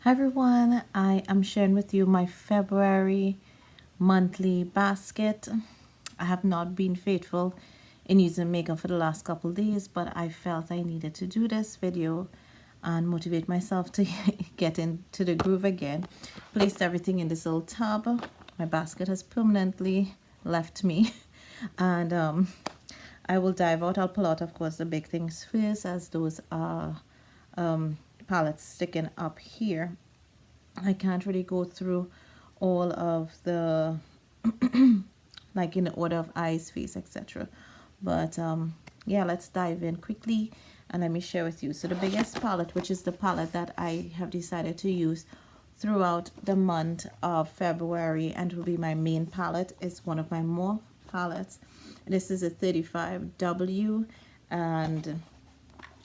Hi everyone, I am sharing with you my February monthly basket. I have not been faithful in using makeup for the last couple days, but I felt I needed to do this video and motivate myself to get into the groove again. Placed everything in this little tub. My basket has permanently left me and I will dive out. I'll pull out, of course, the big things first, as those are palettes sticking up here. I can't really go through all of the like in the order of eyes, face, etc. But yeah, let's dive in quickly and let me share with you. So the biggest palette, which is the palette that I have decided to use throughout the month of February and will be my main palette, is one of my more palettes. This is a 35W, and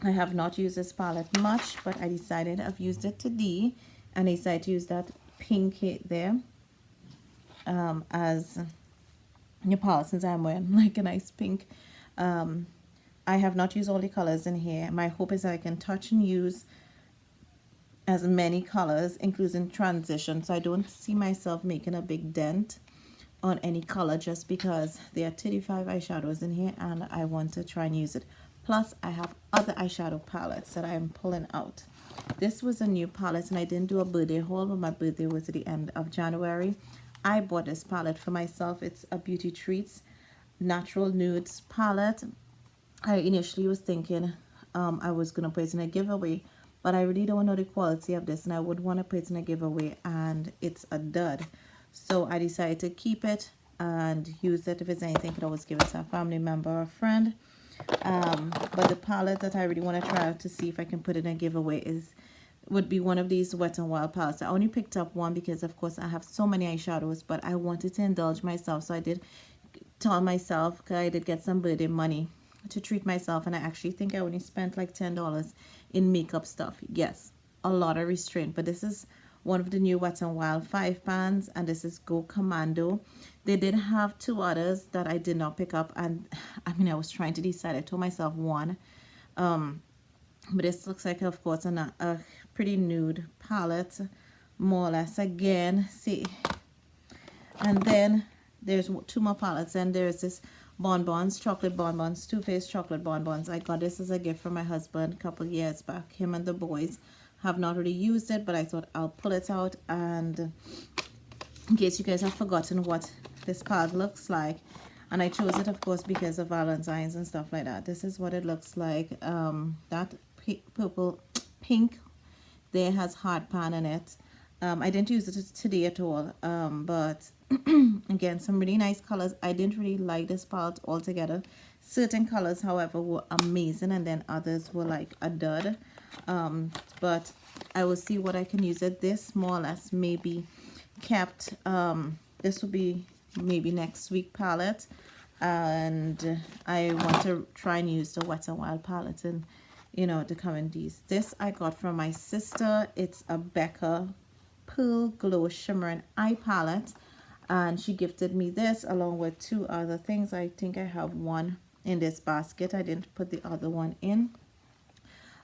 I have not used this palette much, but I decided I've used it today, and I decided to use that pink there as your palette, since I'm wearing like a nice pink. I have not used all the colors in here. My hope is that I can touch and use as many colors, including transition, so I don't see myself making a big dent on any color just because there are 35 eyeshadows in here and I want to try and use it. Plus I have other eyeshadow palettes that I am pulling out. This was a new palette and I didn't do a birthday haul, but my birthday was at the end of January. I bought this palette for myself. It's a Beauty Treats Natural Nudes palette. I initially was thinking I was going to put it in a giveaway, but I really don't know the quality of this and I would want to put it in a giveaway and it's a dud. So I decided to keep it and use it. If it's anything, I could always give it to a family member or a friend. But the palette that I really want to try out to see if I can put it in a giveaway would be one of these Wet n Wild palettes. I only picked up one because of course I have so many eyeshadows, but I wanted to indulge myself, so I did tell myself, because I did get some birthday money to treat myself, and I actually think I only spent like $10 in makeup stuff. Yes, a lot of restraint, but this is one of the new Wet n Wild 5 pans, and this is Go Commando. They did have two others that I did not pick up, and I mean I was trying to decide. I told myself one, but this looks like, of course, a pretty nude palette, more or less. Again, see, and then there's two more palettes, and there's this bonbons, chocolate bonbons, Too Faced chocolate bonbons. I got this as a gift from my husband a couple years back. Him and the boys have not really used it, but I thought I'll pull it out, and in case you guys have forgotten what this palette looks like. And I chose it, of course, because of Valentine's and stuff like that. This is what it looks like. That purple pink there has hard pan in it. I didn't use it today at all, but again, some really nice colors. I didn't really like this palette altogether. Certain colors, however, were amazing, and then others were like a dud. But I will see what I can use it. This more or less maybe kept. This will be maybe next week palette, and I want to try and use the Wet n Wild palette and the coming days. This I got from my sister. It's a Becca Pearl Glow Shimmering Eye Palette, and she gifted me this along with two other things. I think I have one in this basket. I didn't put the other one in,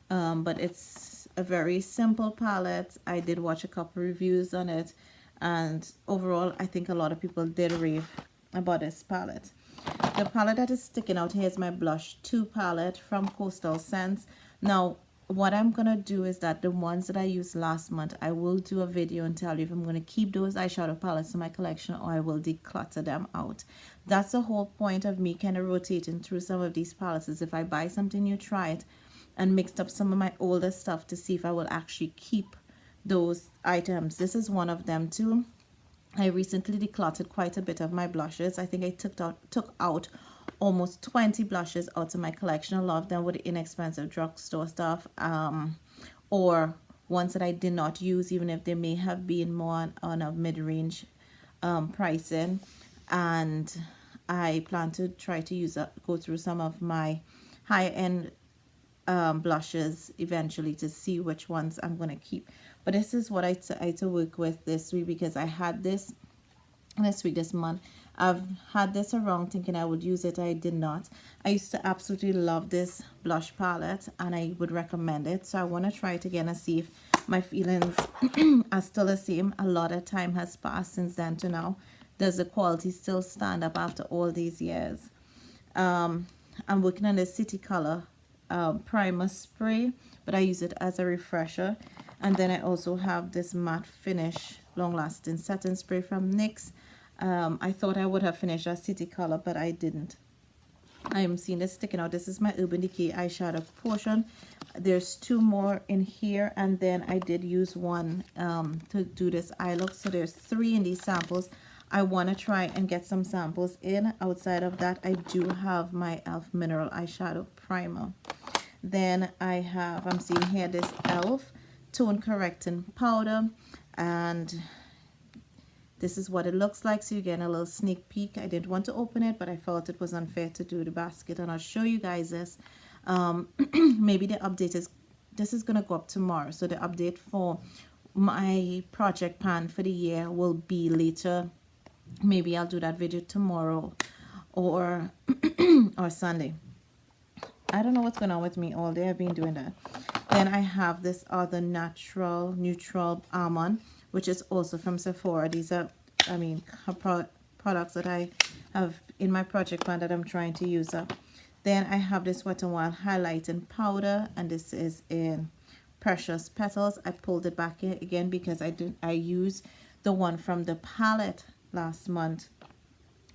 but it's a very simple palette. I did watch a couple reviews on it, and overall I think a lot of people did rave about this palette. The palette that is sticking out here is my Blush 2 palette from Coastal Scents. Now what I'm gonna do is that the ones that I used last month, I will do a video and tell you if I'm gonna keep those eyeshadow palettes in my collection or I will declutter them out. That's the whole point of me kind of rotating through some of these palettes, is if I buy something new, try it, and mixed up some of my older stuff to see if I will actually keep those items. This is one of them too. I recently decluttered quite a bit of my blushes. I think I took out almost 20 blushes out of my collection. A lot of them were inexpensive drugstore stuff, or ones that I did not use, even if they may have been more on a mid-range pricing. And I plan to try to go through some of my high-end blushes eventually to see which ones I'm going to keep. But this is what I had to work with this week, because I had this month. I've had this around thinking I would use it. I did not. I used to absolutely love this blush palette and I would recommend it. So I want to try it again and see if my feelings are still the same. A lot of time has passed since then to now. Does the quality still stand up after all these years? I'm working on the City Color primer spray, but I use it as a refresher. And then I also have this matte finish long lasting setting spray from NYX. I thought I would have finished a City Color, but I didn't. I am seeing this sticking out. This is my Urban Decay eyeshadow portion. There's 2 more in here, and then I did use one to do this eye look. So there's 3 in these samples. I want to try and get some samples in. Outside of that, I do have my e.l.f. Mineral Eyeshadow Primer. Then I'm seeing here this e.l.f. Tone Correcting Powder, and this is what it looks like. So you're getting a little sneak peek. I didn't want to open it, but I felt it was unfair to do the basket, and I'll show you guys this. Maybe the update is, this is going to go up tomorrow. So the update for my project pan for the year will be later. Maybe I'll do that video tomorrow or or Sunday. I don't know what's going on with me all day. I've been doing that. Then I have this other neutral almond, which is also from Sephora. These are, I mean, products that I have in my project pan that I'm trying to use up. Then I have this Wet n Wild highlighting powder, and this is in Precious Petals. I pulled it back in again because I used the one from the palette last month,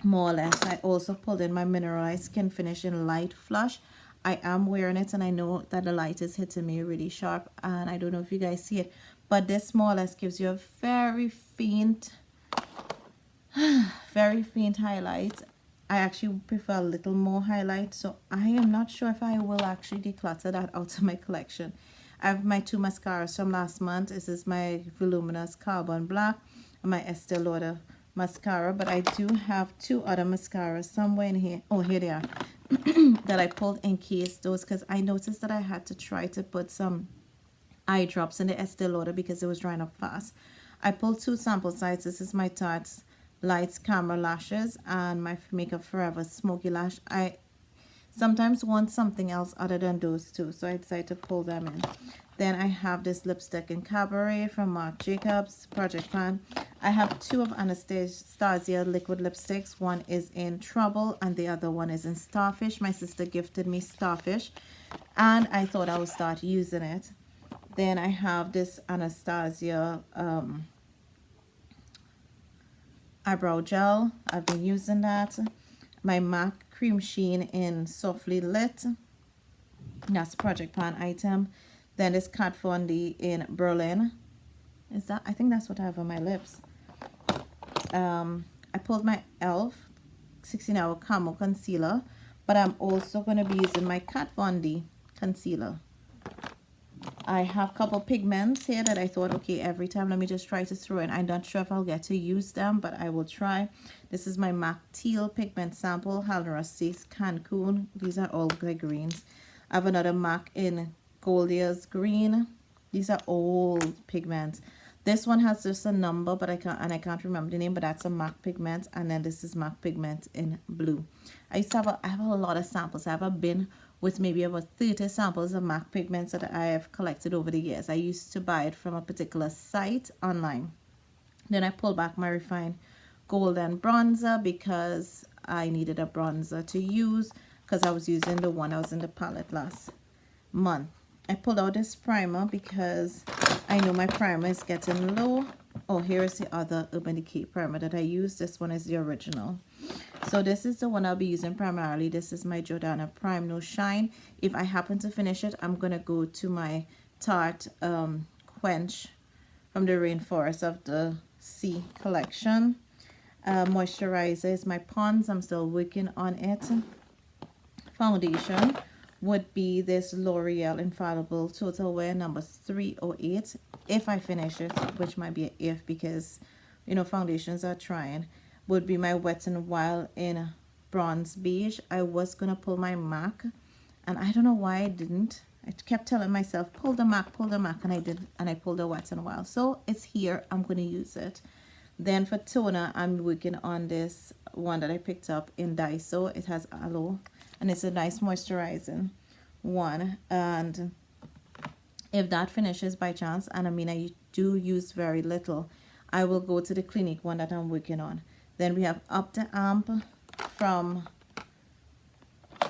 more or less. I also pulled in my Mineralized Skin Finish in Light Flush. I am wearing it, and I know that the light is hitting me really sharp, and I don't know if you guys see it, but this more or less gives you a very faint highlight. I actually prefer a little more highlight, so I am not sure if I will actually declutter that out of my collection. I have my 2 mascaras from last month. This is my Voluminous Carbon Black and my Estee Lauder mascara, but I do have 2 other mascaras somewhere in here. Oh, here they are. That I pulled in case those, because I noticed that I had to try to put some eye drops in the Estee Lauder because it was drying up fast. I pulled 2 sample sizes. This is my Tarte Lights Camera Lashes and my Makeup Forever Smoky Lash. I sometimes want something else other than those 2, so I decided to pull them in. Then I have this lipstick in Cabaret from Marc Jacobs Project Pan. I have 2 of Anastasia liquid lipsticks. One is in Trouble and the other one is in Starfish. My sister gifted me Starfish, and I thought I would start using it. Then I have this Anastasia eyebrow gel. I've been using that. My MAC Cream Sheen in Softly Lit. That's a Project Pan item. Then this Kat Von D in Berlin. Is that? I think that's what I have on my lips. I pulled my e.l.f. 16-hour Camo Concealer, but I'm also going to be using my Kat Von D concealer. I have a couple pigments here that I thought, okay, every time let me just try to throw in. I'm not sure if I'll get to use them, but I will try. This is my MAC Teal pigment sample, Halnora 6 Cancun. These are all the greens. I have another MAC in Goldia's Green. These are old pigments. This one has just a number, but I can't remember the name, but that's a MAC pigment. And then this is MAC pigment in blue. I have a lot of samples. I have a bin with maybe about 30 samples of MAC pigments that I have collected over the years. I used to buy it from a particular site online. Then I pulled back my Refined Golden Bronzer because I needed a bronzer to use because I was using the one I was in the palette last month. I pulled out this primer because I know my primer is getting low. Oh, here is the other Urban Decay primer that I use. This one is the original. So this is the one I'll be using primarily. This is my Jordana Prime No Shine. If I happen to finish it, I'm going to go to my Tarte Quench from the Rainforest of the Sea collection. Moisturizer is my Pond's. I'm still working on it. Foundation would be this L'Oreal Infallible Total Wear number 308. If I finish it, which might be an if because, you know, foundations are trying, would be my Wet n Wild in Bronze Beige. I was going to pull my MAC, and I don't know why I didn't. I kept telling myself, pull the MAC, and I did, and I pulled the Wet n Wild. So it's here. I'm going to use it. Then for toner, I'm working on this one that I picked up in Daiso. It has aloe, and it's a nice moisturizing one. And If that finishes by chance, and I mean I do use very little, I will go to the Clinique one that I'm working on. Then we have Up the Amp from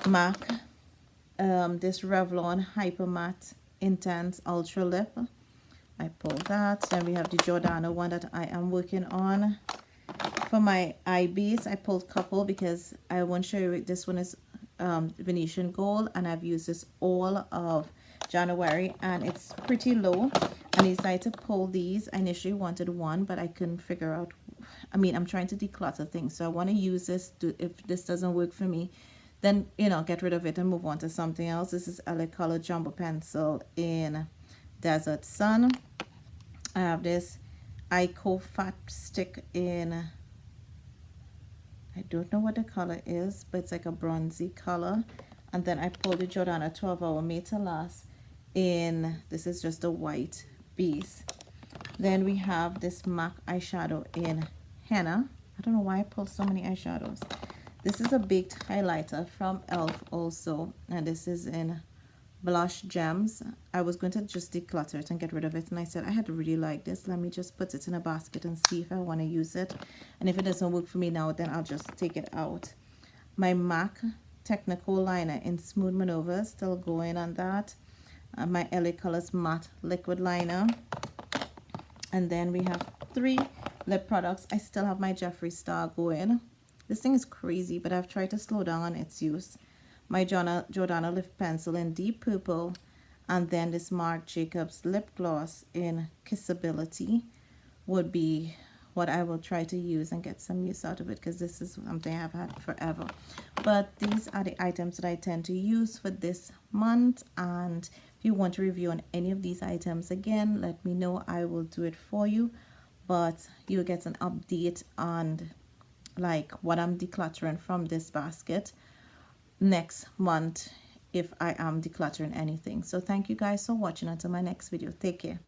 MAC. This Revlon Hyper Matte Intense Ultra Lip. I pulled that. Then we have the Giordano one that I am working on. For my eye base, I pulled a couple because I want to show you this one is Venetian Gold, and I've used this all of January and it's pretty low. And I decided to pull these. I initially wanted one, but I couldn't figure out. I mean, I'm trying to declutter things, so I want to use this to, if this doesn't work for me, then get rid of it and move on to something else. This is LA Color Jumbo Pencil in Desert Sun. I have this Ico Fat Stick in, I don't know what the color is, but it's like a bronzy color. And then I pulled the Giordano 12 Hour Made to Last in, this is just a white base. Then we have this MAC eyeshadow in Henna. I don't know why I pulled so many eyeshadows. This is a baked highlighter from e.l.f. also, and this is in Blush Gems. I was going to just declutter it and get rid of it, and I said I had to really like this. Let me just put it in a basket and see if I want to use it. And if it doesn't work for me now, then I'll just take it out. My MAC Technical liner in Smooth Maneuver, still going on that. My LA Colors Matte Liquid Liner. And then we have 3 lip products. I still have my Jeffree Star going. This thing is crazy, but I've tried to slow down on its use. My Giordano Lip Pencil in Deep Purple, and then this Marc Jacobs Lip Gloss in Kissability would be what I will try to use and get some use out of it, because this is something I've had forever. But these are the items that I tend to use for this month, and if you want to review on any of these items again, let me know. I will do it for you, but you'll get an update on like what I'm decluttering from this basket next month if I am decluttering anything. So thank you guys for watching. Until my next video, take care.